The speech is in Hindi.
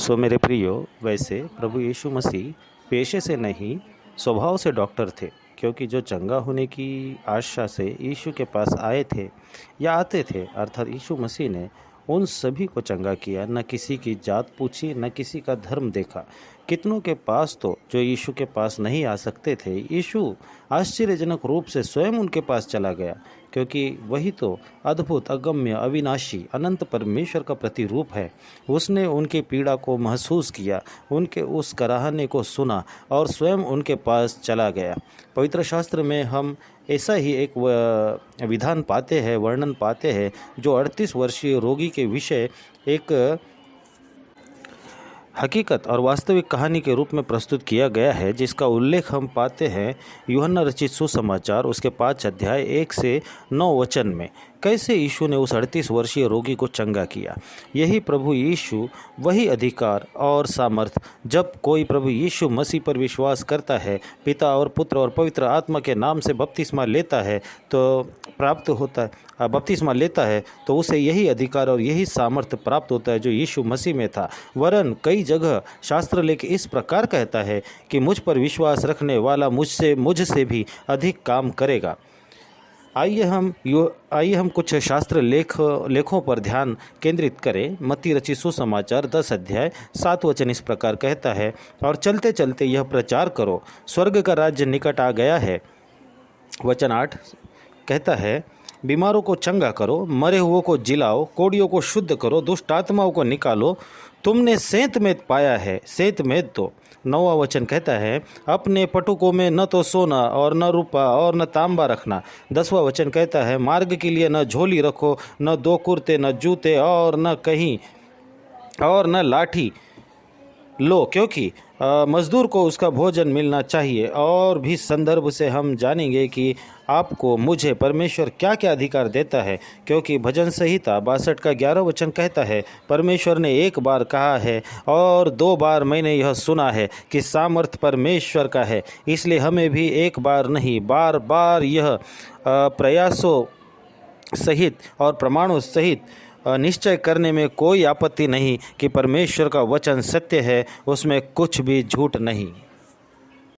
सो मेरे प्रियो, वैसे प्रभु यीशु मसीह पेशे से नहीं स्वभाव से डॉक्टर थे, क्योंकि जो चंगा होने की आशा से यीशु के पास आए थे या आते थे, अर्थात यीशु मसीह ने उन सभी को चंगा किया। न किसी की जात पूछी, न किसी का धर्म देखा। कितनों के पास तो जो यीशु के पास नहीं आ सकते थे, यीशु आश्चर्यजनक रूप से स्वयं उनके पास चला गया, क्योंकि वही तो अद्भुत, अगम्य, अविनाशी, अनंत परमेश्वर का प्रतिरूप है। उसने उनकी पीड़ा को महसूस किया, उनके उस कराहने को सुना और स्वयं उनके पास चला गया। पवित्र शास्त्र में हम ऐसा ही एक विधान पाते हैं, वर्णन पाते हैं, जो 38 वर्षीय रोगी के विषय एक हकीकत और वास्तविक कहानी के रूप में प्रस्तुत किया गया है, जिसका उल्लेख हम पाते हैं यूहन्ना रचित सुसमाचार उसके 5 अध्याय 1 से 9 वचन में। कैसे यीशु ने उस 38 वर्षीय रोगी को चंगा किया। यही प्रभु यीशु, वही अधिकार और सामर्थ जब कोई प्रभु यीशु मसीह पर विश्वास करता है, पिता और पुत्र और पवित्र आत्मा के नाम से बपतिस्मा लेता है तो उसे यही अधिकार और यही सामर्थ प्राप्त होता है जो यीशु मसीह में था। वरन कई जगह शास्त्र लेख इस प्रकार कहता है कि मुझ पर विश्वास रखने वाला मुझसे भी अधिक काम करेगा। आइए हम कुछ शास्त्र लेखों पर ध्यान केंद्रित करें। मत्ती रचित सुसमाचार 10 अध्याय 7 वचन इस प्रकार कहता है, और चलते चलते यह प्रचार करो, स्वर्ग का राज्य निकट आ गया है। वचन 8 कहता है, बीमारों को चंगा करो, मरे हुओं को जिलाओ, कोढ़ियों को शुद्ध करो, दुष्ट आत्माओं को निकालो। तुमने सेंत में पाया है, सेंत में दो। 9वां वचन कहता है, अपने पटुकों में न तो सोना और न रूपा और न तांबा रखना। 10वां वचन कहता है, मार्ग के लिए न झोली रखो, न 2 कुर्ते, न जूते और न लाठी लो, क्योंकि मजदूर को उसका भोजन मिलना चाहिए। और भी संदर्भ से हम जानेंगे कि आपको मुझे परमेश्वर क्या क्या अधिकार देता है, क्योंकि भजन संहिता 62 का 11 वचन कहता है, परमेश्वर ने एक बार कहा है और 2 बार मैंने यह सुना है कि सामर्थ परमेश्वर का है। इसलिए हमें भी एक बार नहीं, बार बार यह प्रयासों सहित और प्रमाणों सहित निश्चय करने में कोई आपत्ति नहीं कि परमेश्वर का वचन सत्य है, उसमें कुछ भी झूठ नहीं।